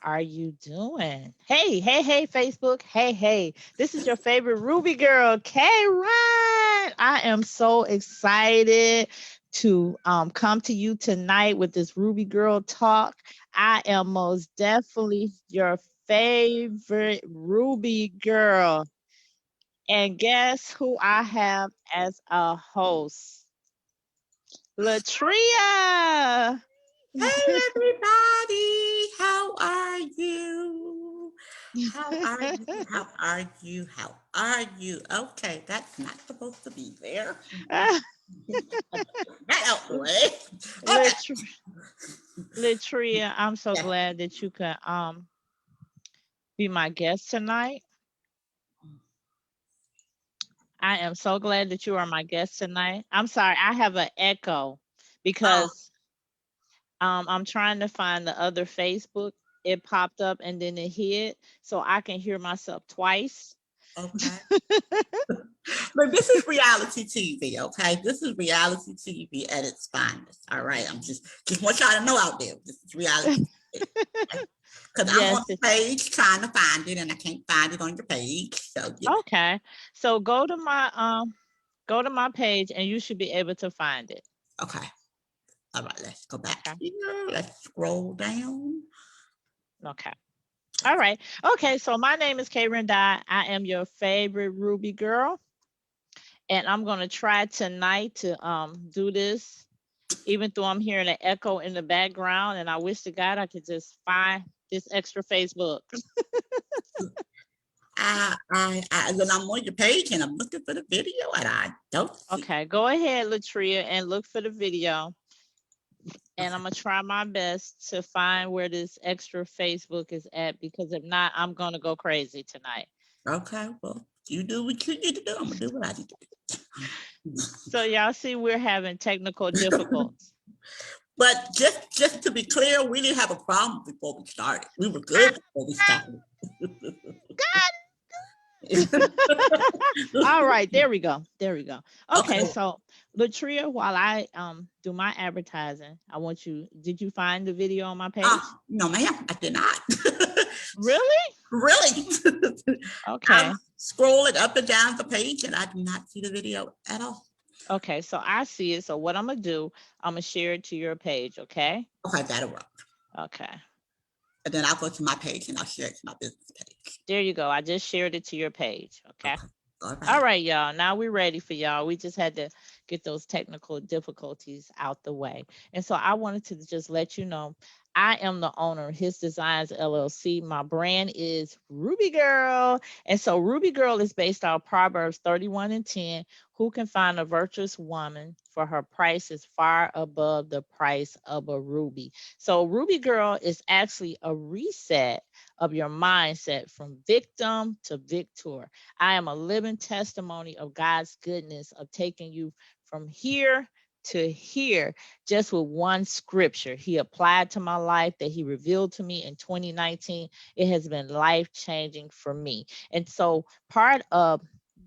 are you doing? Hey, hey, hey, Facebook. Hey, hey. This is your favorite Ruby girl, Karron. I am so excited to come to you tonight with this Ruby girl talk. I am most definitely your favorite Ruby girl. And guess who I have as a host? Latrea. Hey everybody, how are you? How are you? How are you? How are you? Okay, that's not supposed to be there. That out the way. Okay. Lat- Latria, I'm so Yeah. glad that you could be my guest tonight. I am so glad that you are my guest tonight. I'm sorry, I have an echo Oh, because I'm trying to find the other Facebook. It popped up and then it hid, so I can hear myself twice. okay. But this is reality TV, okay? This is reality TV at its finest. All right. I'm just want y'all to know out there. This is reality TV. Because I'm on Yes. the page trying to find it and I can't find it on your page. So yeah. Okay. So go to my page and you should be able to find it. Okay. All right, let's go back Okay. here. Let's scroll down. Okay. All right. Okay. So my name is Karron Dodd. I am your favorite Ruby girl. And I'm gonna try tonight to do this, even though I'm hearing an echo in the background. And I wish to God I could just find this extra Facebook. When I'm on your page and I'm looking for the video and I don't see. Okay, go ahead, Latria, and look for the video. And Okay. I'm gonna try my best to find where this extra Facebook is at, because if not, I'm gonna go crazy tonight. Okay. Well, you do what you need to do. I'm gonna do what I need to So y'all see we're having technical do. difficulties. But just to be clear, we didn't have a problem before we started. We were good before we started. All right, there we go. There we go. Okay, Okay. so Latria, while I do my advertising, I want you. Did you find the video on my page? No, ma'am, I did not. Really? Really? I'm Okay. scrolling up and down the page and I do not see the video at all. Okay, so I see it. So what I'm gonna do, I'm gonna share it to your page. Okay. Okay, that'll work. Okay. And then I'll go to my page and I'll share it to my business page. There you go. I just shared it to your page. Okay. Okay. All All right. right, y'all. Now we're ready for y'all. We just had to get those technical difficulties out the way. And so I wanted to just let you know I am the owner of His Designs LLC. My brand is Ruby Girl. And so Ruby Girl is based on Proverbs 31 and 10. Who can find a virtuous woman, for her price is far above the price of a ruby? So Ruby Girl is actually a reset of your mindset from victim to victor. I am a living testimony of God's goodness, of taking you from here to here just with one scripture He applied to my life, that He revealed to me in 2019. It has been life changing for me. And so part of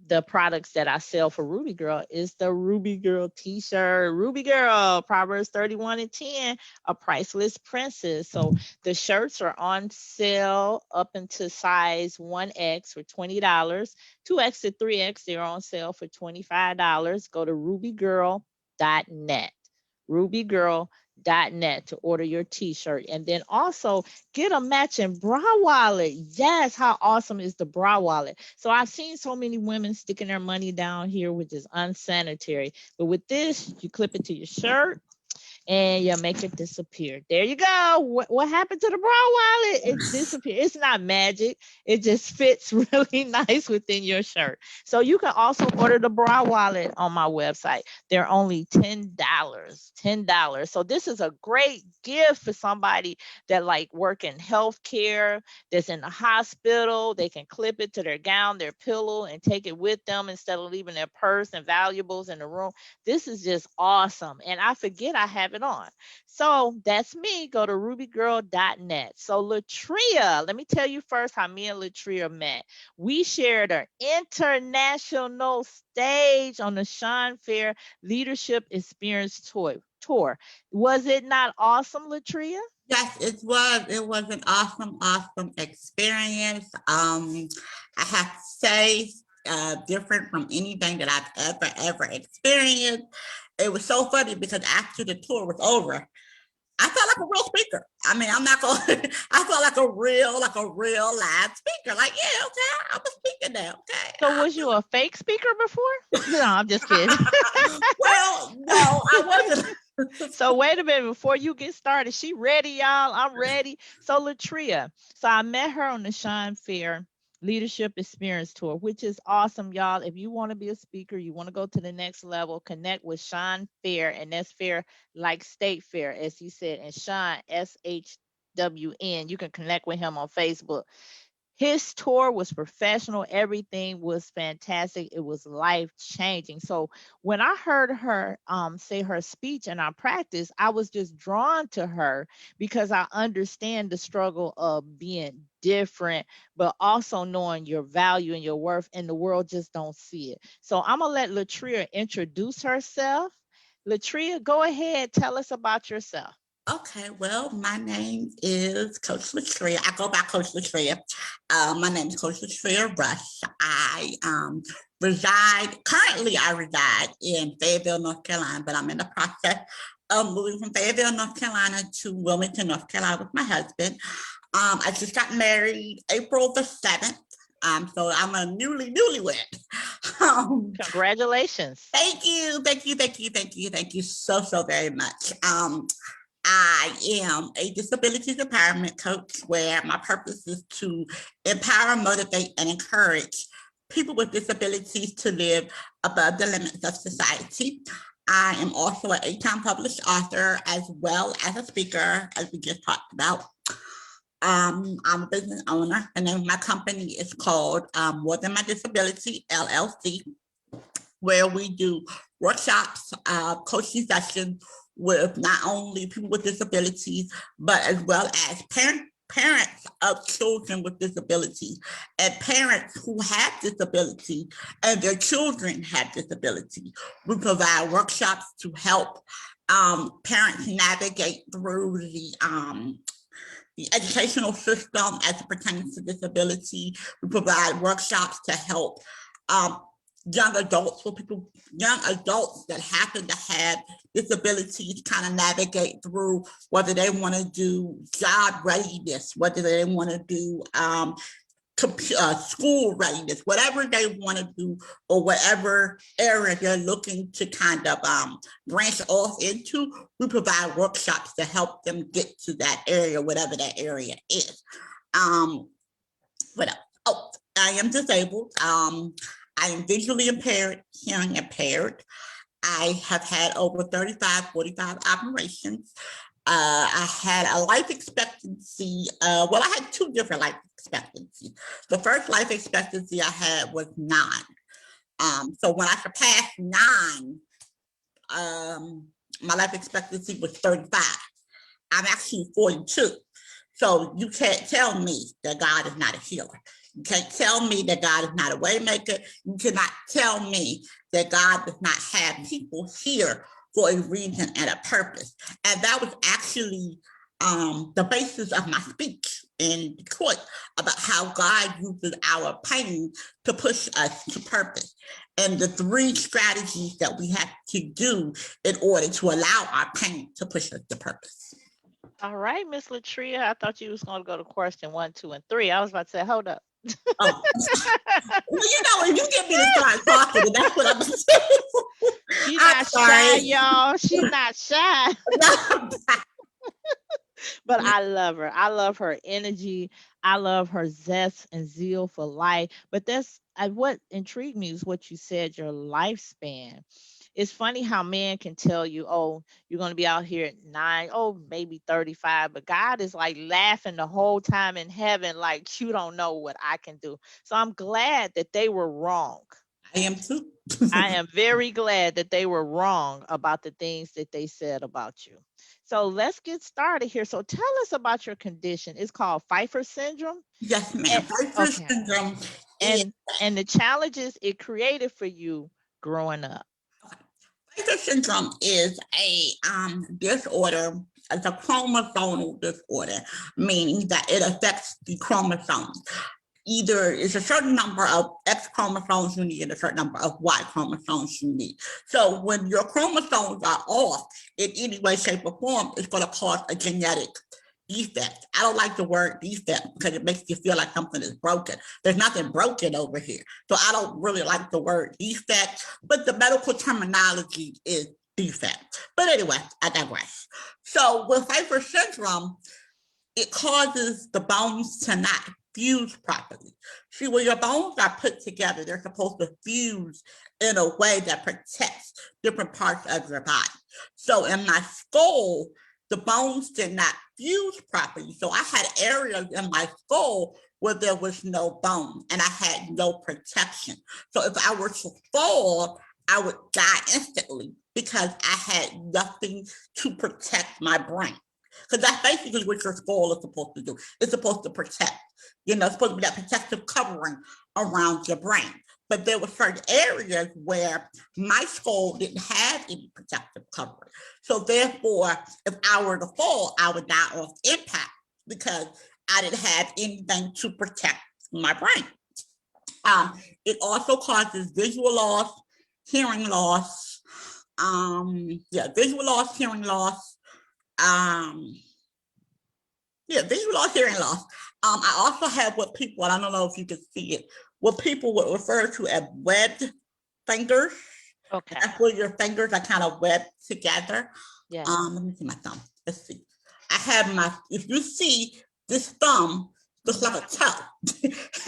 the products that I sell for Ruby Girl is the Ruby Girl t-shirt. Ruby Girl, Proverbs 31 and 10, a priceless princess. So the shirts are on sale up into size 1X for $20. 2X to 3X, they're on sale for $25. Go to rubygirl.net. Rubygirl.net to order your t-shirt, and then also get a matching bra wallet. Yes, how awesome is the bra wallet? So I've seen so many women sticking their money down here, which is unsanitary, but with this you clip it to your shirt and you make it disappear. There you go. What happened to the bra wallet? It disappeared. It's not magic. It just fits really nice within your shirt. So you can also order the bra wallet on my website. They're only $10. $10. So this is a great gift for somebody that like work in healthcare, that's in the hospital. They can clip it to their gown, their pillow, and take it with them instead of leaving their purse and valuables in the room. This is just awesome. And I forget I have it on. So that's me. Go to rubygirl.net. So Latria, let me tell you first how me and Latria met. We shared an international stage on the Sean Fair Leadership Experience Tour. Was it not awesome, Latria? Yes, it was. It was an awesome, awesome experience. I have to say, different from anything that I've ever experienced. It was so funny because after the tour was over, I felt like a real speaker. I mean, I'm not going. I felt like a real live speaker. Like, yeah, okay, I'm a speaker now. So was you a fake speaker before? No, I'm just kidding. Well, no, I wasn't. So wait a minute before you get started. She ready, y'all. I'm ready. So Latrea. So I met her on the Shine Fair Leadership Experience Tour, which is awesome, y'all. If you want to be a speaker, you want to go to the next level, connect with Shine Fair, and that's fair like State Fair, as he said, and Shine SHWN. You can connect with him on Facebook. His tour was professional. Everything was fantastic. It was life changing. So when I heard her say her speech in our practice, I was just drawn to her because I understand the struggle of being different, but also knowing your value and your worth, and the world just don't see it. So I'm gonna let Latrea introduce herself. Latrea, go ahead, tell us about yourself. Okay, well, my name is Coach Latrea. I go by Coach Latrea. My name is Coach Latrea Russ. Currently I reside in Fayetteville, North Carolina, but I'm in the process of moving from Fayetteville, North Carolina to Wilmington, North Carolina with my husband. I just got married April the 7th. So I'm a newlywed. Congratulations. Thank you so very much. I am a disability empowerment coach where my purpose is to empower, motivate, and encourage people with disabilities to live above the limits of society. I am also an 8-time published author as well as a speaker, as we just talked about. I'm a business owner, and then my company is called More Than My Disability, LLC, where we do workshops, coaching sessions with not only people with disabilities, but as well as parents of children with disabilities and parents who have disabilities and their children have disabilities. We provide workshops to help parents navigate through the educational system as it pertains to disability. We provide workshops to help young adults that happen to have disabilities kind of navigate through whether they want to do job readiness, whether they want to do school readiness, whatever they want to do, or whatever area they're looking to kind of branch off into. We provide workshops to help them get to that area, whatever that area is. What else? Oh, I am disabled. I am visually impaired, hearing impaired. I have had over 35, 45 operations. I had a life expectancy. Well, I had 2 different life expectancies. The first life expectancy I had was 9. So when I surpassed 9, my life expectancy was 35. I'm actually 42. So you can't tell me that God is not a healer. You can't tell me that God is not a waymaker. You cannot tell me that God does not have people here for a reason and a purpose. And that was actually the basis of my speech in Detroit about how God uses our pain to push us to purpose, and the 3 strategies that we have to do in order to allow our pain to push us to purpose. All right, Miss Latrea. I thought you was going to go to question 1, 2, and 3. I was about to say, hold up. Oh, well, if you get me to start talking, that's what I'm saying. She's not shy, y'all. She's not shy. But I love her. I love her energy. I love her zest and zeal for life. But that's what intrigued me is what you said, your lifespan. It's funny how man can tell you, oh, you're going to be out here at 9, oh, maybe 35. But God is like laughing the whole time in heaven, like, you don't know what I can do. So I'm glad that they were wrong. I am too. I am very glad that they were wrong about the things that they said about you. So let's get started here. So tell us about your condition. It's called Pfeiffer Syndrome. Yes, ma'am. Pfeiffer Syndrome. And the challenges it created for you growing up. Pfeiffer Syndrome is a disorder It's a chromosomal disorder, meaning that it affects the chromosomes. Either it's a certain number of X chromosomes you need and a certain number of Y chromosomes you need. So when your chromosomes are off in any way, shape, or form, it's going to cause a genetic defect. I don't like the word defect because it makes you feel like something is broken. There's nothing broken over here. So I don't really like the word defect, but the medical terminology is defect. But anyway, I digress. So with Pfeiffer syndrome, it causes the bones to not fuse properly. See, when your bones are put together, they're supposed to fuse in a way that protects different parts of your body. So in my skull, the bones did not fuse properly. So I had areas in my skull where there was no bone and I had no protection. So if I were to fall, I would die instantly because I had nothing to protect my brain. Because that's basically what your skull is supposed to do. It's supposed to protect. It's supposed to be that protective covering around your brain. But there were certain areas where my skull didn't have any protective covering. So therefore, if I were to fall, I would die off impact because I didn't have anything to protect my brain. It also causes visual loss, hearing loss, visual loss, hearing loss, visual loss, hearing loss. I also have what people, I don't know if you can see it, what people would refer to as webbed fingers. Okay. That's where your fingers are kind of webbed together. Yeah. Let me see my thumb. Let's see. I have if you see this thumb, looks like a toe.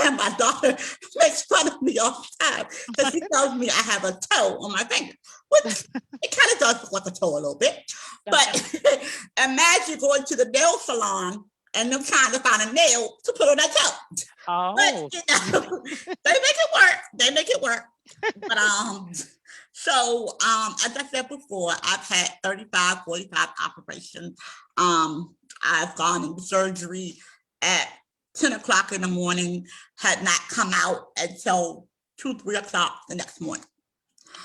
And my daughter makes fun of me all the time because she tells me I have a toe on my finger, which it kind of does look like a toe a little bit. But imagine going to the nail salon and them trying to find a nail to put on that toe. Oh. But, they make it work. They make it work. But so as I said before, I've had 35, 45 operations. I've gone into surgery at 10 o'clock in the morning, had not come out until 2, 3 o'clock the next morning.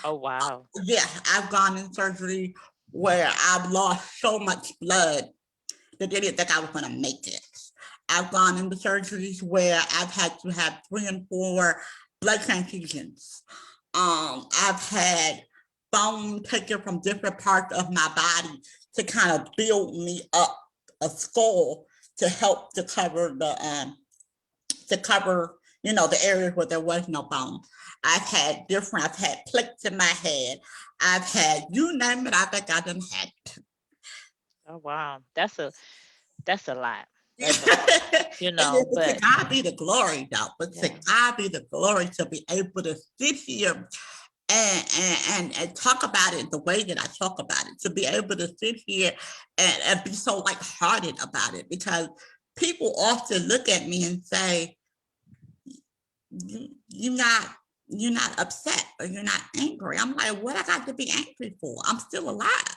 Oh, wow. Yeah, I've gone in surgery where I've lost so much blood that they didn't think I was going to make it. I've gone into surgeries where I've had to have 3 and 4 blood transfusions. I've had bone taken from different parts of my body to kind of build me up a skull to help to cover the areas where there was no bone. I've had plates in my head. I've had, you name it, I think I done had it. Oh, wow. That's a lot. That's a lot. To But God be the glory, though. But to yeah. God be the glory to be able to sit here and talk about it the way that I talk about it, to be able to sit here and be so lighthearted about it, because people often look at me and say, you're not upset or you're not angry. I'm like, what I got to be angry for? I'm still alive.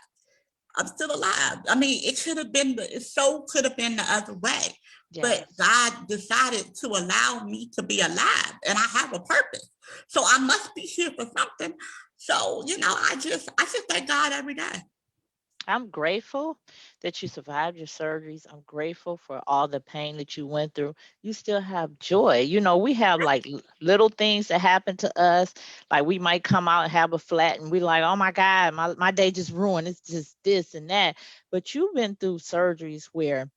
I'm still alive. I mean, it could have been the other way. But Yes. God decided to allow me to be alive and I have a purpose. So I must be here for something. So, I just thank God every day. I'm grateful that you survived your surgeries. I'm grateful for all the pain that you went through. You still have joy. We have like little things that happen to us. Like we might come out and have a flat and we're like, oh my God, my day just ruined. It's just this and that. But you've been through surgeries where,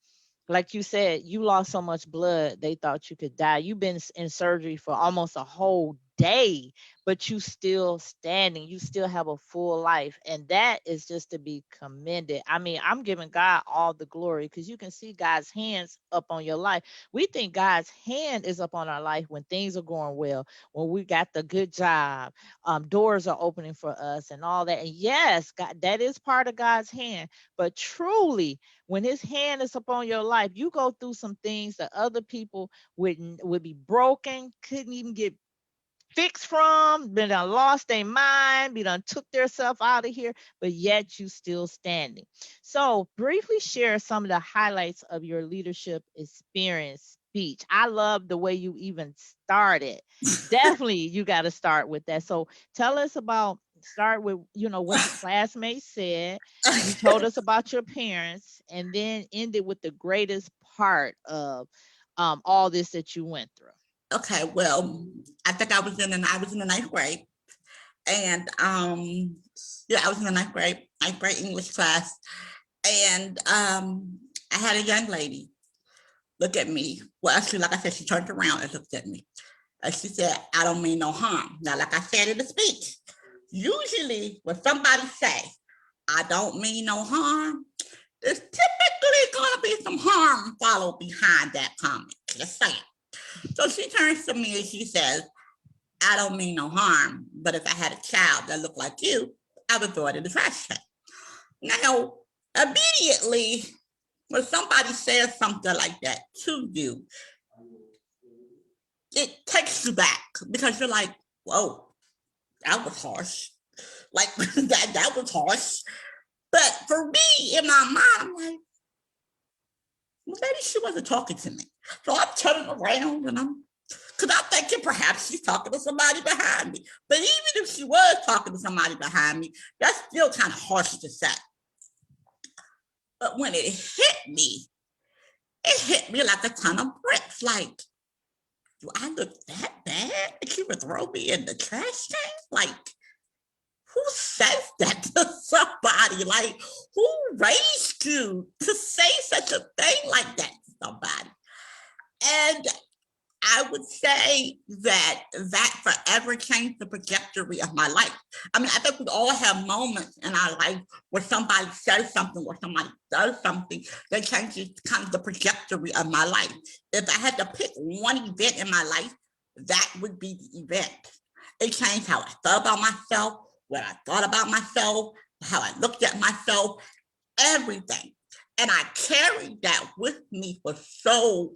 like you said, you lost so much blood, they thought you could die. You've been in surgery for almost a whole day, but you still standing. You still have a full life. And that is just to be commended. I mean, I'm giving God all the glory because you can see God's hands up on your life. We think God's hand is up on our life when things are going well, when we got the good job, doors are opening for us and all that. And yes, God, that is part of God's hand. But truly, when his hand is upon your life, you go through some things that other people would be broken, couldn't even get fixed from, been done lost their mind, be done took their self out of here, but yet you still standing. So briefly share some of the highlights of your leadership experience speech. I love the way you even started. Definitely you got to start with that. So tell us about Start with, what the classmates said. You told us about your parents, and then ended with the greatest part of all this that you went through. Okay, well, I think I was in the ninth grade, and yeah, I was in the ninth grade English class, and I had a young lady look at me. Well, actually, like I said, she turned around and looked at me, and she said, "I don't mean no harm." Now, like I said in the speech, usually when somebody say, "I don't mean no harm," there's typically gonna be some harm followed behind that comment. Just saying. So she turns to me and she says, "I don't mean no harm, but if I had a child that looked like you, I would throw it in the trash can." Now, immediately, when somebody says something like that to you, it takes you back because you're like, whoa, that was harsh. Like that was harsh. But for me, in my mind, I'm like, well, maybe she wasn't talking to me. So I'm turning around and because I'm thinking perhaps she's talking to somebody behind me. But even if she was talking to somebody behind me, that's still kind of harsh to say. But when it hit me like a ton of bricks. Like, do I look that bad that you would throw me in the trash can? Like, who says that to somebody? Like, who raised you to say such a thing like that to somebody? And I would say that forever changed the trajectory of my life. I mean, I think we all have moments in our life where somebody says something or somebody does something that changes kind of the trajectory of my life. If I had to pick one event in my life, that would be the event. It changed how I felt about myself, what I thought about myself, how I looked at myself, everything. And I carried that with me for so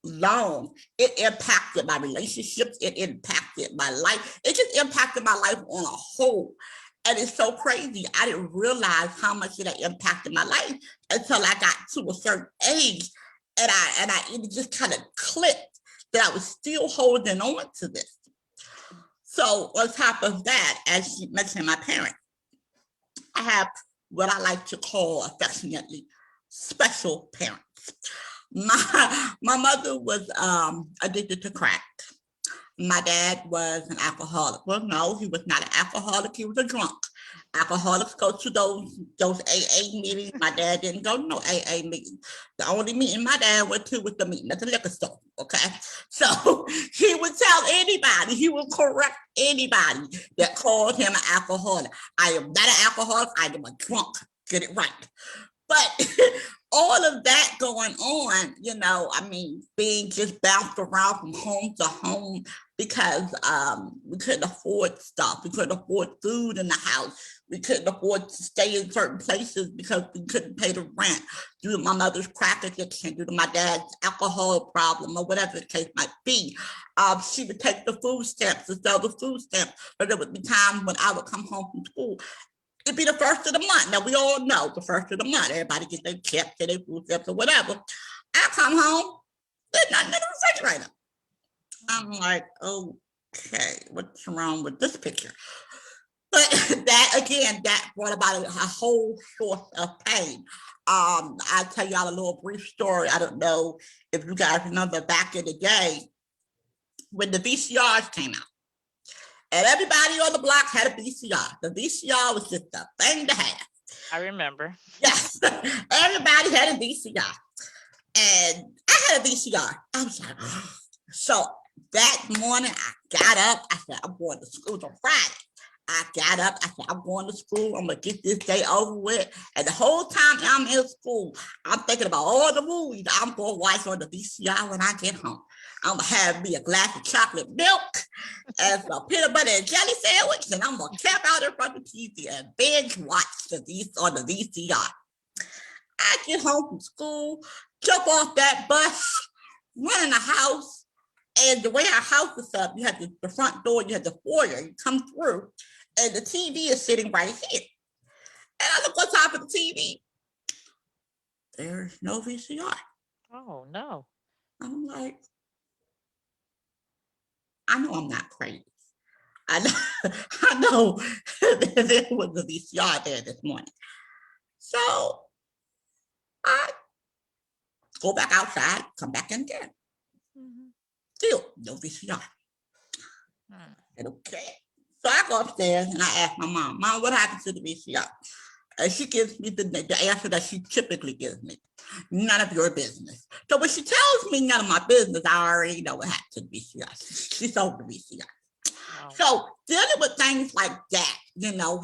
long. It impacted my relationships. It impacted my life. It just impacted my life on a whole. And it's so crazy. I didn't realize how much it impacted my life until I got to a certain age. It just kind of clicked that I was still holding on to this. So on top of that, as you mentioned, my parents, I have what I like to call affectionately special parents. My mother was addicted to crack. My dad was an alcoholic. Well, no, he was not an alcoholic. He was a drunk. Alcoholics go to those AA meetings. My dad didn't go to no AA meetings. The only meeting my dad went to was the meeting at the liquor store. Okay, so he would tell anybody, he would correct anybody that called him an alcoholic. I am not an alcoholic. I am a drunk. Get it right. But all of that going on, I mean, being just bounced around from home to home because we couldn't afford stuff. We couldn't afford food in the house. We couldn't afford to stay in certain places because we couldn't pay the rent due to my mother's crack addiction, due to my dad's alcohol problem, or whatever the case might be. She would take the food stamps and sell the food stamps. But there would be times when I would come home from school. It'd be the first of the month. Now, we all know the first of the month. Everybody gets their chips and their food stamps or whatever. I come home, there's nothing in the refrigerator. I'm like, okay, what's wrong with this picture? But that brought about a whole source of pain. I'll tell y'all a little brief story. I don't know if you guys remember back in the day when the VCRs came out. And everybody on the block had a VCR. The VCR was just a thing to have. I remember. Yes, everybody had a VCR. And I had a VCR. I was like, so that morning I got up. I said, I'm going to school on Friday. I got up. I said, I'm going to school. I'm going to get this day over with. And the whole time I'm in school, I'm thinking about all the movies I'm going to watch on the VCR when I get home. I'm going to have me a glass of chocolate milk and some peanut butter and jelly sandwich. And I'm going to camp out in front of the TV and binge watch on the VCR. I get home from school, jump off that bus, run in the house. And the way our house is up, you have the front door, you have the foyer, you come through, and the TV is sitting right here. And I look on top of the TV. There's no VCR. Oh, no. I'm like, I know I'm not crazy. I know, I know there was a VCR there this morning. So I go back outside, come back in again. Still no VCR. And okay. So I go upstairs and I ask my mom, Mom, what happened to the VCR? And she gives me the answer that she typically gives me. None of your business. So when she tells me none of my business, I already know what happened to the VCR. She sold the VCR. Wow. So dealing with things like that,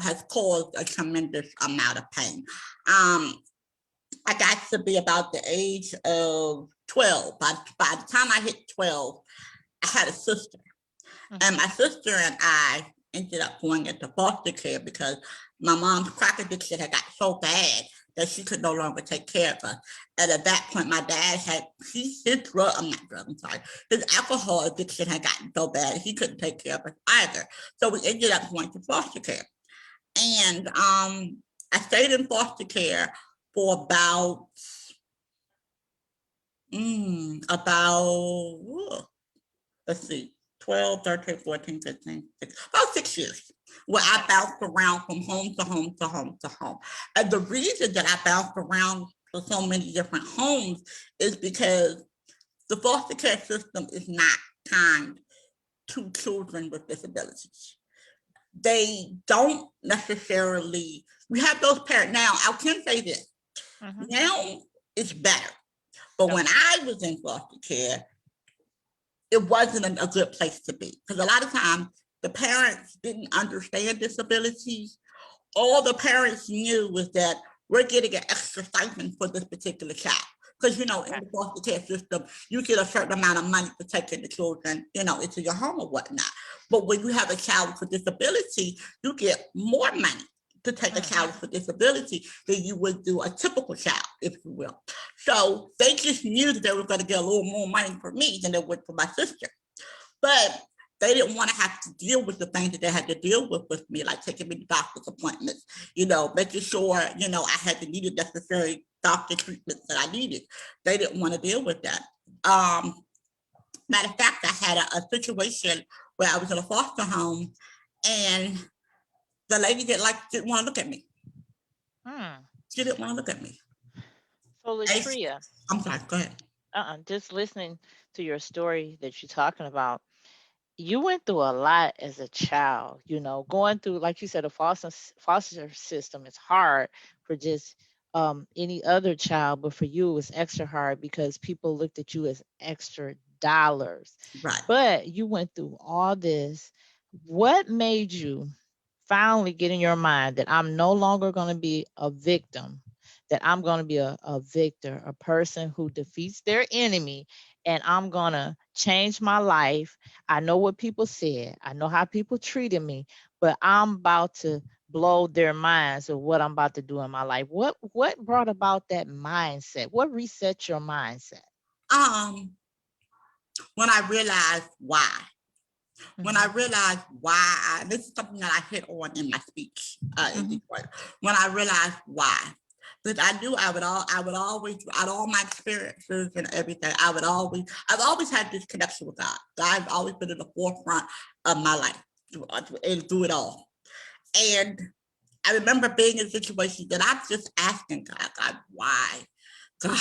has caused a tremendous amount of pain. I got to be about the age of 12. By the time I hit 12, I had a sister. And my sister and I ended up going into foster care because my mom's crack addiction had got so bad that she could no longer take care of us. And at that point, my dad had his alcohol addiction had gotten so bad he couldn't take care of us either. So we ended up going to foster care. And I stayed in foster care for about let's see, 12, 13, 14, 15, 16, about 6 years, where I bounced around from home to home to home to home. And the reason that I bounced around to so many different homes is because the foster care system is not kind to children with disabilities. They don't necessarily, we have those parents. Now, I can say this, now it's better. But when I was in foster care, it wasn't a good place to be. Because a lot of times the parents didn't understand disabilities. All the parents knew was that we're getting an extra stipend for this particular child. Because, in the foster care system, you get a certain amount of money to take in the children, into your home or whatnot. But when you have a child with a disability, you get more money to take a child with a disability than you would do a typical child, if you will. So they just knew that they were going to get a little more money for me than they would for my sister. But they didn't want to have to deal with the things that they had to deal with me, like taking me to doctor's appointments, making sure, I had the needed necessary doctor treatments that I needed. They didn't want to deal with that. Matter of fact, I had a situation where I was in a foster home and the lady didn't want to look at me. She didn't want to look at me. So Latrea, I'm sorry, go ahead. Just listening to your story that you're talking about, you went through a lot as a child, going through, like you said, a foster system is hard for just any other child, but for you it was extra hard because people looked at you as extra dollars. Right. But you went through all this. What made you finally get in your mind that I'm no longer going to be a victim, that I'm going to be a victor, a person who defeats their enemy, and I'm going to change my life? I know what people said. I know how people treated me, but I'm about to blow their minds of what I'm about to do in my life. What brought about that mindset? What reset your mindset? When I realized why. When I realized why, this is something that I hit on in my speech in Detroit. When I realized why, because I knew I would always, out of all my experiences and everything, I've always had this connection with God. God's always been in the forefront of my life and through it all. And I remember being in situations that I'm just asking God, why? God,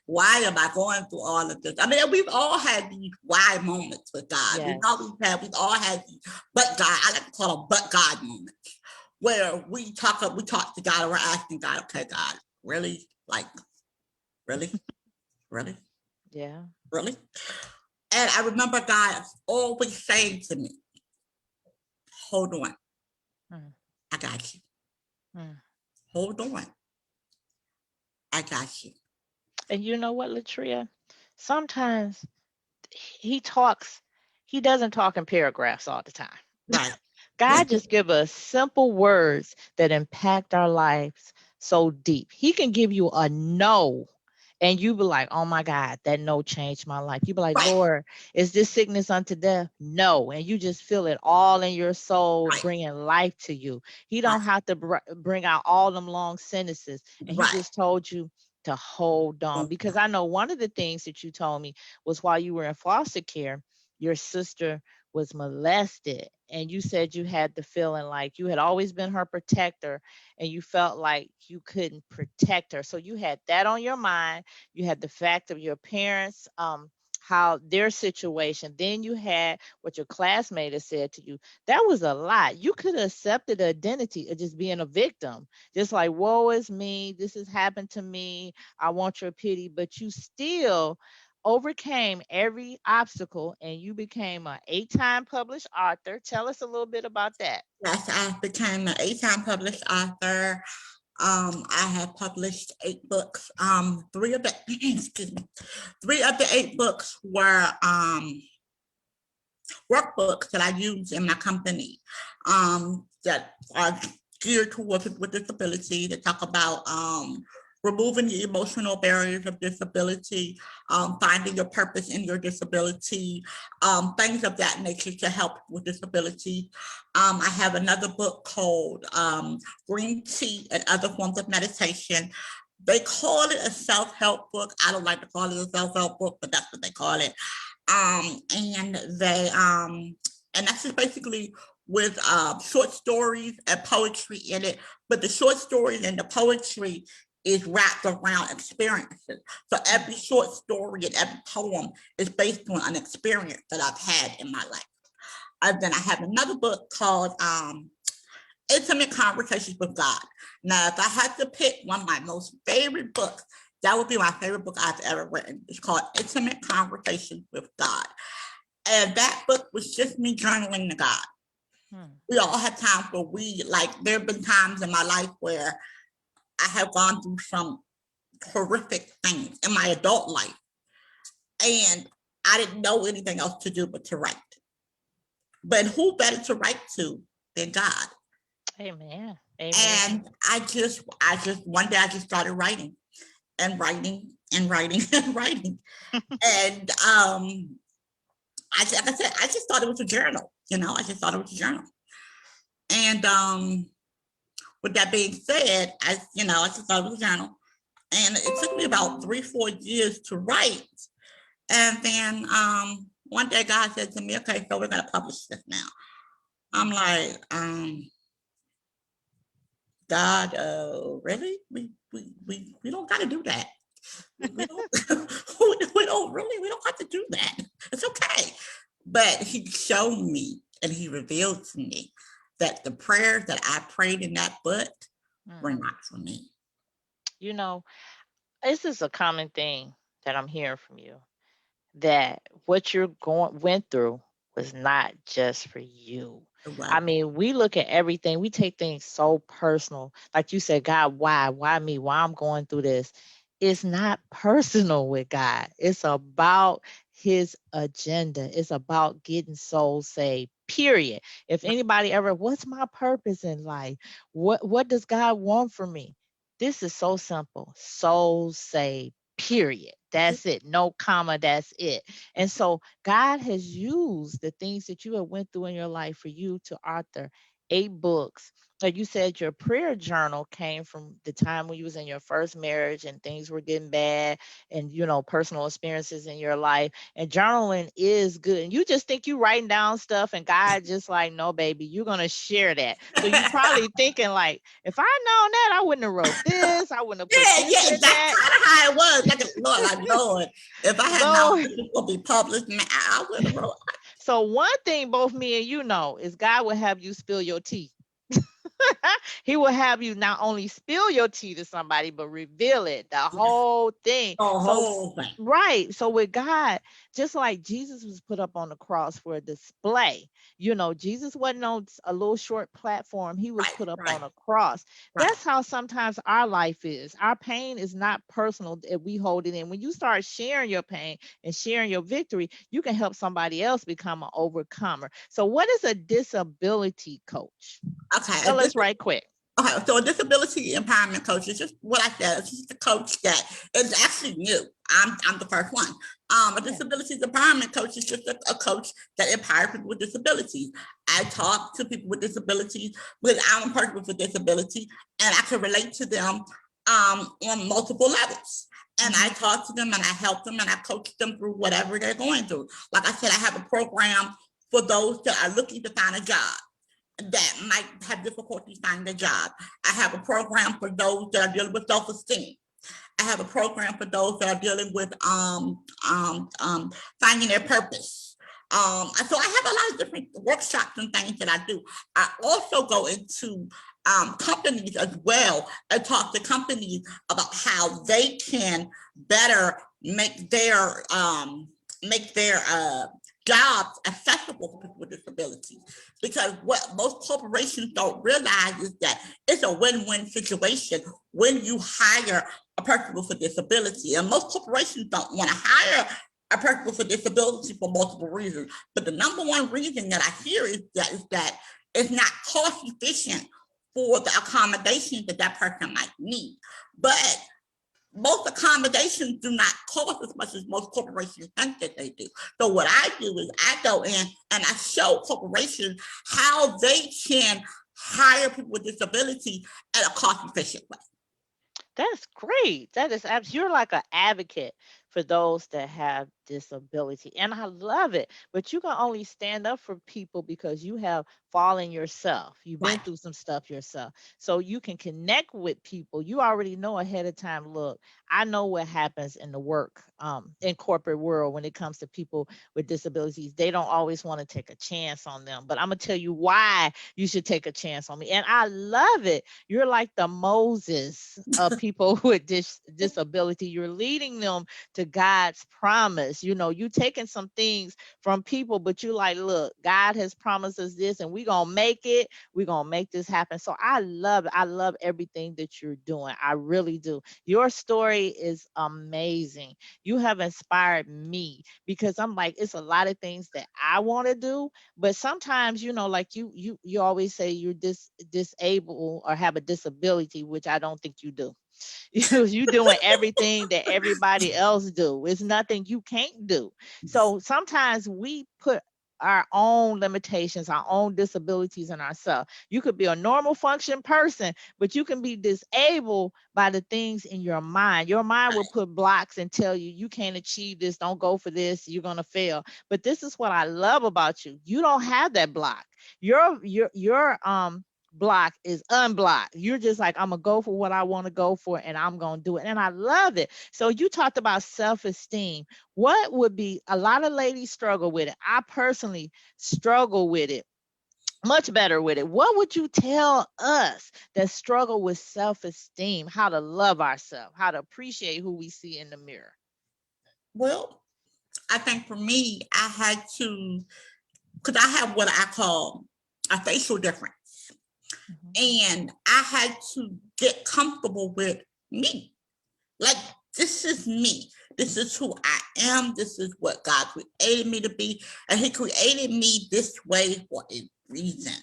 why am I going through all of this? I mean, we've all had these why moments with God. Yes. We've all had these, but God, I like to call them but God moments, where we talk to God and we're asking God, okay, God, really? Like, really? Really? Yeah. Really? And I remember God always saying to me, hold on. I got you. Hold on. I got you. And you know what, Latrea? Sometimes he doesn't talk in paragraphs all the time. Right. God just give us simple words that impact our lives so deep. He can give you a no, and you be like, oh my God, that no changed my life. You be like, right. Lord, is this sickness unto death? No. And you just feel it all in your soul, right. Bringing life to you. He don't have to bring out all them long sentences. And he just told you to hold on. Because I know one of the things that you told me was while you were in foster care, your sister was molested, and you said you had the feeling like you had always been her protector, and you felt like you couldn't protect her. So you had that on your mind. You had the fact of your parents, how their situation. Then you had what your classmate has said to you. That was a lot. You could have accepted the identity of just being a victim, just like, woe is me, this has happened to me, I want your pity. But you still overcame every obstacle, and you became an 8-time published author. Tell us a little bit about that. Yes, I became an 8-time published author. I have published 8 books. Three of the excuse me, 3 of the 8 books were workbooks that I use in my company, that are geared towards people with disability, that talk about removing the emotional barriers of disability, finding your purpose in your disability, things of that nature to help with disability. I have another book called Green Tea and Other Forms of Meditation. They call it a self-help book. I don't like to call it a self-help book, but that's what they call it. And they and that's just basically with short stories and poetry in it. But the short stories and the poetry is wrapped around experiences. So every short story and every poem is based on an experience that I've had in my life. And then I have another book called Intimate Conversations with God. Now, if I had to pick one of my most favorite books, that would be my favorite book I've ever written. It's called Intimate Conversations with God. And that book was just me journaling to God. We all have times where there have been times in my life where I have gone through some horrific things in my adult life. And I didn't know anything else to do but to write. But who better to write to than God? Amen. Amen. And I just one day I just started writing and writing and writing and writing. And like I said, I just thought it was a journal. I just thought it was a journal. And with that being said, I just thought it was a journal. And it took me about 3-4 years to write. And then one day God said to me, okay, so we're gonna publish this now. I'm like, God, really? We don't gotta do that. We don't we don't have to do that. It's okay. But he showed me and he revealed to me that the prayers that I prayed in that book were not for me. This is a common thing that I'm hearing from you, that what you're went through was not just for you. I mean, we look at everything, we take things so personal. Like you said, God, why? Why me? Why I'm going through this? It's not personal with God. It's about his agenda. It's about getting souls saved. Period. If anybody ever, what's my purpose in life? What does God want from me? This is so simple. Souls saved. Period. That's it. No comma. That's it. And so God has used the things that you have went through in your life for you to author 8 books. Like you said, your prayer journal came from the time when you was in your first marriage and things were getting bad, and personal experiences in your life. And journaling is good. And you just think you writing down stuff, and God just like, no, baby, you're gonna share that. So you probably thinking like, if I known that, I wouldn't have wrote this. I wouldn't have put this in that's that. kind of how it was. Lord, if I had known this was gonna be published, man, I would have wrote. So one thing both me and you know is God will have you spill your tea. He will have you not only spill your tea to somebody, but reveal it, the whole thing. The whole thing. Right. So with God, just like Jesus was put up on the cross for a display, Jesus wasn't on a little short platform. He was put up on a cross. That's how sometimes our life is. Our pain is not personal if we hold it in. When you start sharing your pain and sharing your victory, you can help somebody else become an overcomer. So what is a disability coach? Okay. Tell us right quick. Okay, so a disability empowerment coach is just what I said. It's just a coach that is actually new. I'm the first one. A disability empowerment coach is just a coach that empowers people with disabilities. I talk to people with disabilities because I'm a person with a disability, and I can relate to them on multiple levels. And I talk to them, and I help them, and I coach them through whatever they're going through. Like I said, I have a program for those that are looking to find a job, that might have difficulty finding a job. I have a program for those that are dealing with self-esteem. I have a program for those that are dealing with finding their purpose. So I have a lot of different workshops and things that I do. I also go into companies as well and talk to companies about how they can better make their jobs accessible for people with disabilities. Because what most corporations don't realize is that it's a win-win situation when you hire a person with a disability. And most corporations don't want to hire a person with a disability for multiple reasons. But the number one reason that I hear is that it's not cost efficient for the accommodations that that person might need. But most accommodations do not cost as much as most corporations think that they do. So what I do is I go in and I show corporations how they can hire people with disability at a cost-efficient way. That's great. That is you're like an advocate for those that have disability. And I love it. But you can only stand up for people because you have fallen yourself. You've been through some stuff yourself. So you can connect with people. You already know ahead of time, look, I know what happens in the work, in corporate world when it comes to people with disabilities. They don't always want to take a chance on them. But I'm going to tell you why you should take a chance on me. And I love it. You're like the Moses of people with disability. You're leading them to God's promise. You know, you taking some things from people, but you like, look, God has promised us this and we're going to make it. We're going to make this happen. So I love everything that you're doing. I really do. Your story is amazing. You have inspired me because I'm like, it's a lot of things that I want to do, but sometimes, you know, like you always say you're disabled or have a disability, which I don't think you do. You doing everything that everybody else do. It's nothing you can't do. So sometimes we put our own limitations, our own disabilities in ourselves. You could be a normal function person, but you can be disabled by the things in your mind. Your mind will put blocks and tell you, you can't achieve this, don't go for this, you're going to fail. But this is what I love about you. You don't have that block. Your block is unblocked. You're just like, I'm gonna go for what I want to go for and I'm gonna do it. And I love it. So you talked about self-esteem. What would be, a lot of ladies struggle with it. I personally struggle with it, much better with it. What would you tell us that struggle with self-esteem, how to love ourselves, how to appreciate who we see in the mirror? Well, I think for me, I had to, because I have what I call a facial difference. And I had to get comfortable with me. Like, this is me. This is who I am. This is what God created me to be. And he created me this way for a reason.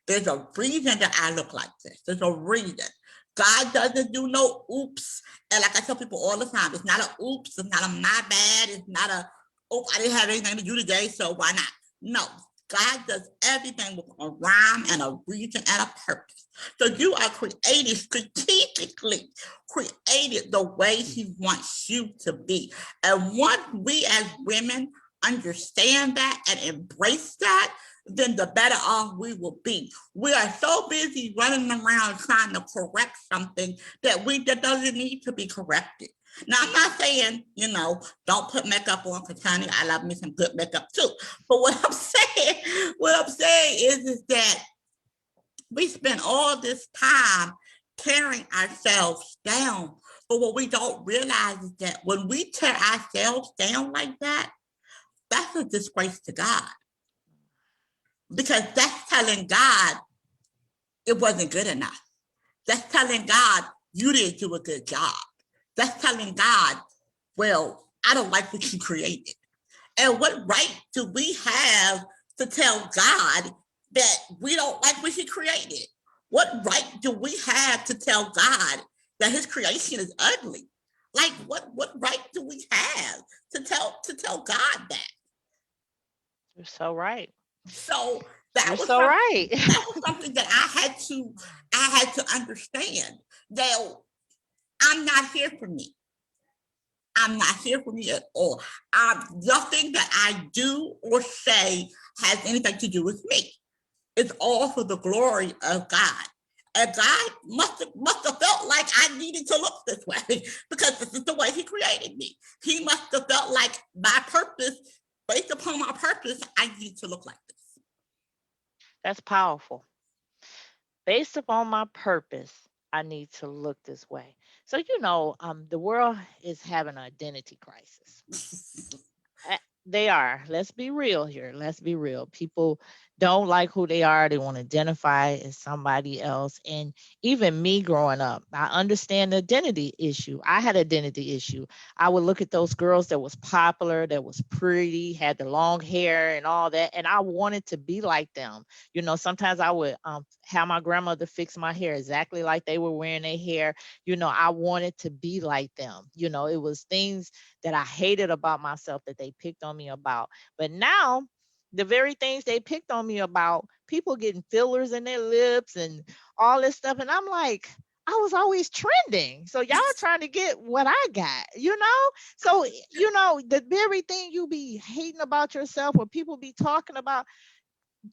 There's a reason that I look like this. There's a reason. God doesn't do no oops. And like I tell people all the time, it's not a oops. It's not a my bad. It's not a, oh, I didn't have anything to do today, so why not? No. God does everything with a rhyme and a reason and a purpose. So you are created strategically, created the way he wants you to be. And once we as women understand that and embrace that, then the better off we will be. We are so busy running around trying to correct something that doesn't need to be corrected. Now, I'm not saying, don't put makeup on, because honey, I love me some good makeup too. But what I'm saying is that we spend all this time tearing ourselves down. But what we don't realize is that when we tear ourselves down like that, that's a disgrace to God. Because that's telling God it wasn't good enough. That's telling God you didn't do a good job. That's telling God, well, I don't like what you created. And what right do we have to tell God that we don't like what he created? What right do we have to tell God that his creation is ugly? Like, what right do we have to tell God that? You're so right. So that was something that I had to understand, that I'm not here for me. I'm not here for me at all. Nothing that I do or say has anything to do with me. It's all for the glory of God. And God must have felt like I needed to look this way because this is the way he created me. He must have felt like my purpose, based upon my purpose, I need to look like this. That's powerful. Based upon my purpose, I need to look this way. So, the world is having an identity crisis. They are. Let's be real here. Let's be real. People don't like who they are. They want to identify as somebody else. And even me growing up, I understand the identity issue. I had identity issue. I would look at those girls that was popular, that was pretty, had the long hair and all that, and I wanted to be like them. Sometimes I would have my grandmother fix my hair exactly like they were wearing their hair. I wanted to be like them. It was things that I hated about myself that they picked on me about. But now, the very things they picked on me about, people getting fillers in their lips and all this stuff. And I'm like, I was always trending. So y'all trying to get what I got, So, the very thing you be hating about yourself or people be talking about,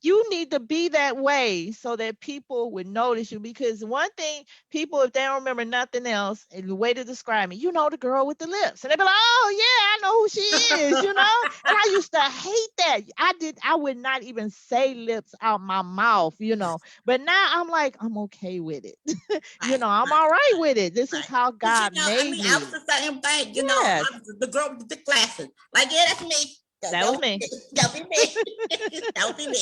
you need to be that way so that people would notice you. Because one thing, people, if they don't remember nothing else, and the way to describe me, the girl with the lips, and they be like, oh yeah, I know who she is, And I used to hate that. I would not even say lips out my mouth, but now I'm like, I'm okay with it. I'm all right with it. This is how God made me. I was the same thing, Yes. the girl with the thick glasses. Like, yeah, that's me. That was me. That would be me. That would be me.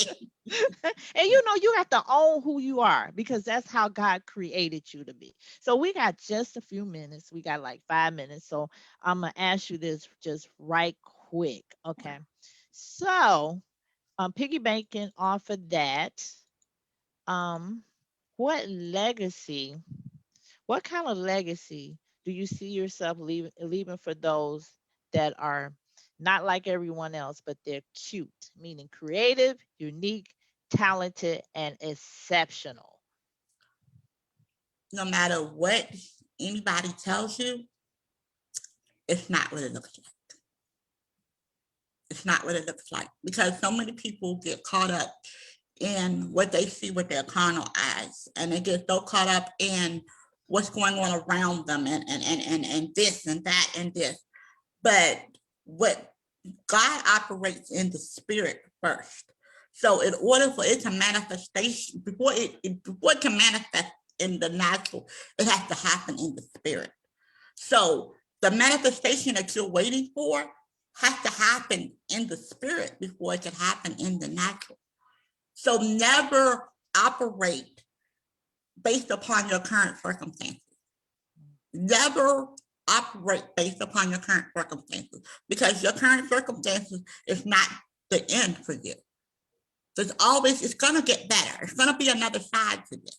And you have to own who you are, because that's how God created you to be. So we got just a few minutes. We got like 5 minutes. So I'm going to ask you this just right quick. Okay. So piggybacking off of that, what kind of legacy do you see yourself leaving for those that are not like everyone else, but they're cute, meaning creative, unique, talented, and exceptional? No matter what anybody tells you, it's not what it looks like. It's not what it looks like, because so many people get caught up in what they see with their carnal eyes, and they get so caught up in what's going on around them and this and that and this. But what God operates in the spirit first. So in order for it to manifestation, before it can manifest in the natural, it has to happen in the spirit. So the manifestation that you're waiting for has to happen in the spirit before it can happen in the natural. So never operate based upon your current circumstances. Never operate based upon your current circumstances, because your current circumstances is not the end for you. It's going to get better. It's going to be another side to this.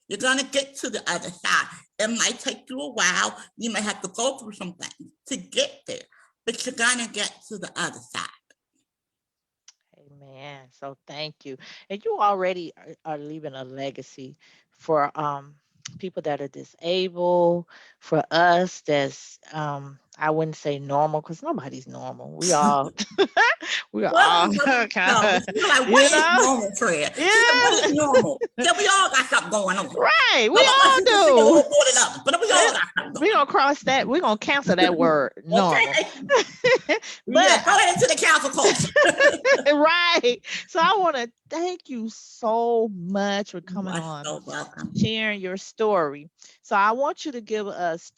You're going to get to the other side. It might take you a while. You may have to go through some things to get there, but you're going to get to the other side. Amen. So thank you. And you already are leaving a legacy for people that are disabled, for us that's I wouldn't say normal, because nobody's normal. We all we are all kind of, what is normal, Fred? Yeah. What is normal? Yeah, we all got something going on. Right. We all do. But we all got something. We're gonna cross that. We're gonna cancel that word. Normal. Okay. But go ahead into the cancel culture. Right. So I want to thank you so much for coming on, so welcome, sharing your story. So I want you to give us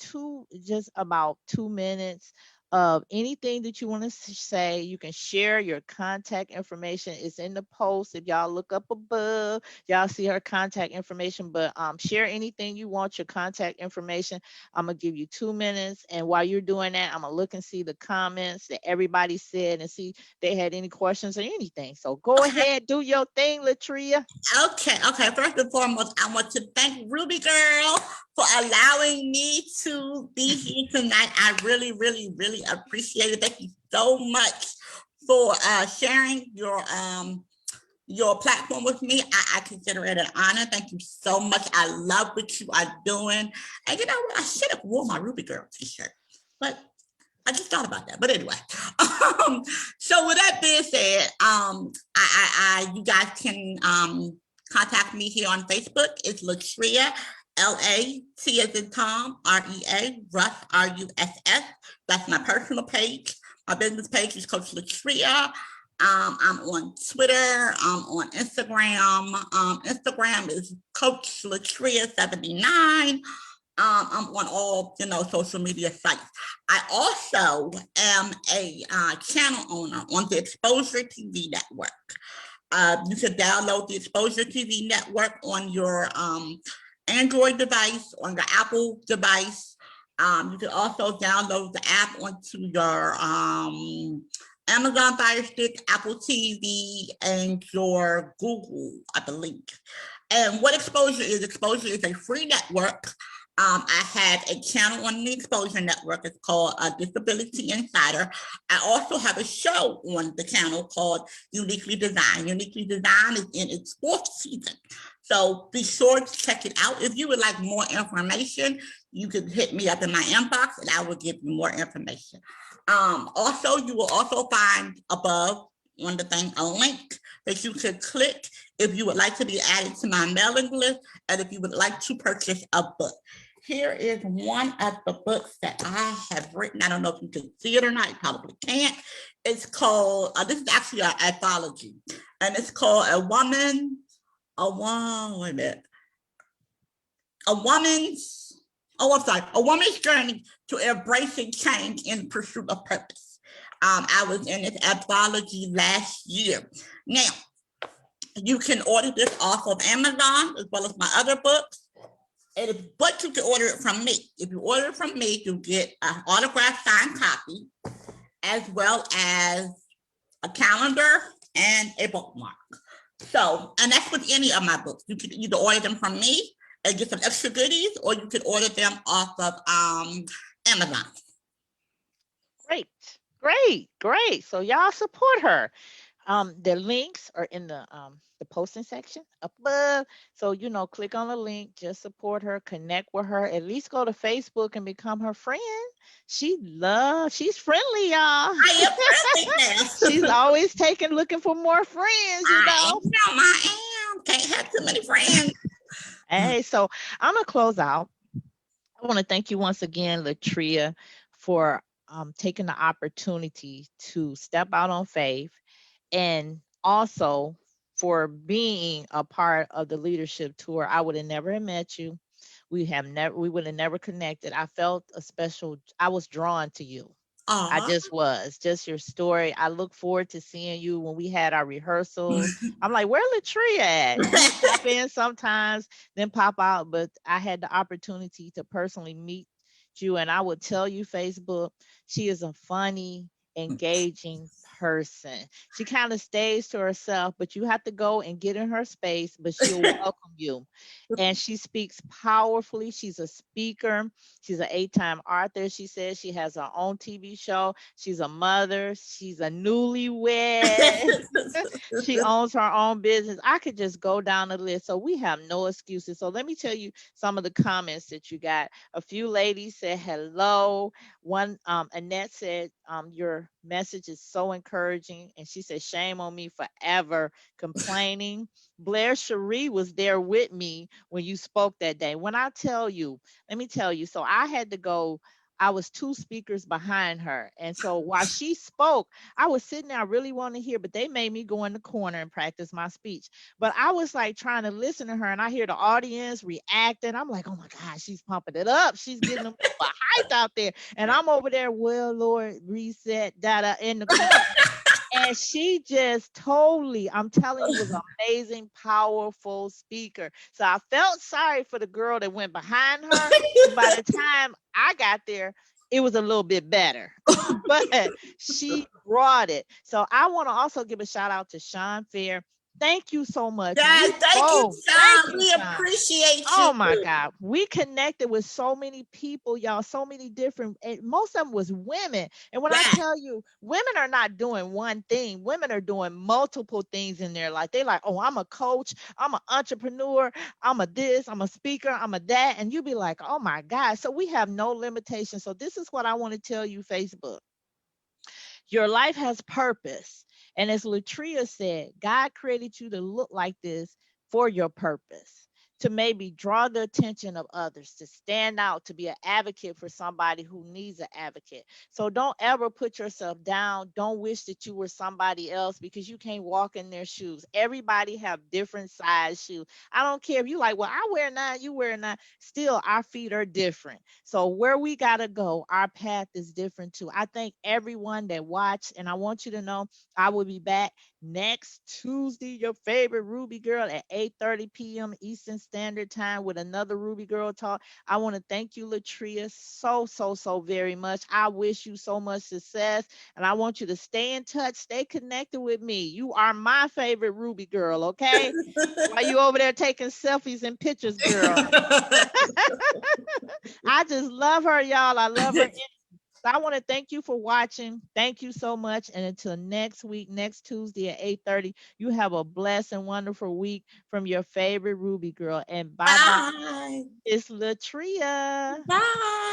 just about 2 minutes of anything that you want to say. You can share your contact information. It's in the post. If y'all look up above, y'all see her contact information. But share anything you want, your contact information. I'm gonna give you 2 minutes, and while you're doing that, I'm gonna look and see the comments that everybody said and see if they had any questions or anything. So go ahead, do your thing, Latrea. Okay. First and foremost, I want to thank Ruby Girl for allowing me to be here tonight. I really, really, really appreciate it. Thank you so much for sharing your platform with me. I consider it an honor. Thank you so much. I love what you are doing. And you know what? I should have worn my Ruby Girl t-shirt, but I just thought about that. But anyway, so with that being said, I You guys can contact me here on Facebook. It's Latrea, L-A-T as in Tom, R-E-A, Russ, R-U-S-S. That's my personal page. My business page is Coach Latrea. I'm on Twitter. I'm on Instagram. Instagram is Coach Latrea 79. I'm on all, social media sites. I also am a channel owner on the Exposure TV network. You can download the Exposure TV network on your Android device, on your Apple device. You can also download the app onto your Amazon Fire Stick, Apple TV, and your Google, I believe. And what Exposure is a free network. I have a channel on the Exposure Network. It's called Disability Insider. I also have a show on the channel called Uniquely Designed. Uniquely Designed is in its 4th season. So be sure to check it out. If you would like more information, you can hit me up in my inbox and I will give you more information. Also, you will also find above on the thing a link that you can click if you would like to be added to my mailing list and if you would like to purchase a book. Here is one of the books that I have written. I don't know if you can see it or not. You probably can't. It's called, this is actually an anthology, and it's called A Woman's Journey to Embracing Change in Pursuit of Purpose. I was in this anthology last year. Now, you can order this off of Amazon as well as my other books. But you can order it from me. If you order it from me, you get an autographed signed copy, as well as a calendar and a bookmark. So, and that's with any of my books. You can either order them from me and get some extra goodies, or you can order them off of Amazon. Great. So y'all support her. The links are in the posting section up above. So, click on the link, just support her, connect with her, at least go to Facebook and become her friend. She's friendly, y'all. I am friendly now. She's always looking for more friends, I am. Can't have too many friends. Hey, so I'm going to close out. I want to thank you once again, Latrea, for taking the opportunity to step out on faith, and also for being a part of the leadership tour. I would have never met you. We would have never connected. I was drawn to you. Aww. I just was. Just your story. I look forward to seeing you when we had our rehearsals. I'm like, where Latrea at? You pop in sometimes, then pop out. But I had the opportunity to personally meet you, and I would tell you, Facebook, she is a funny, engaging person. She kind of stays to herself, but you have to go and get in her space, but she'll welcome you. And she speaks powerfully. She's a speaker. She's an 8-time author. She says she has her own TV show. She's a mother. She's a newlywed. She owns her own business. I could just go down the list. So we have no excuses. So let me tell you some of the comments that you got. A few ladies said hello. One, Annette said, your message is so encouraging. And she said, shame on me forever complaining. Blair Cherie was there with me when you spoke that day. When I tell you, let me tell you, so I had to go. I was 2 speakers behind her. And so while she spoke, I was sitting there, I really wanted to hear, but they made me go in the corner and practice my speech. But I was like trying to listen to her, and I hear the audience reacting. I'm like, oh my God, she's pumping it up. She's getting them hyped out there. And I'm over there, well, Lord, reset, data in the corner. And she just totally, I'm telling you, was an amazing, powerful speaker. So I felt sorry for the girl that went behind her. By the time I got there, it was a little bit better. But she brought it. So I want to also give a shout out to Sean Fair. Thank you so much. Yes, thank you, Sean. We appreciate you. Oh my God. We connected with so many people, y'all, so many different, and most of them was women. And when I tell you, women are not doing one thing, women are doing multiple things in their life. They like, oh, I'm a coach, I'm an entrepreneur, I'm a this, I'm a speaker, I'm a that. And you be like, oh my God. So we have no limitations. So this is what I want to tell you, Facebook. Your life has purpose. And as Latrea said, God created you to look like this for your purpose, to maybe draw the attention of others, to stand out, to be an advocate for somebody who needs an advocate. So don't ever put yourself down. Don't wish that you were somebody else because you can't walk in their shoes. Everybody have different size shoes. I don't care if you like, well, I wear 9, you wear 9. Still, our feet are different. So where we gotta go, our path is different too. I thank everyone that watched, and I want you to know I will be back next Tuesday, your favorite Ruby Girl at 8:30 p.m. Eastern Standard Time with another Ruby Girl talk. I want to thank you, Latrea, so very much. I wish you so much success, and I want you to stay in touch, stay connected with me. You are my favorite Ruby Girl, okay? While you over there taking selfies and pictures, girl. I just love her, y'all. I love her. So I want to thank you for watching. Thank you so much. And until next week, next Tuesday at 8:30, you have a blessed and wonderful week from your favorite Ruby Girl. And bye bye. Bye. It's Latrea. Bye.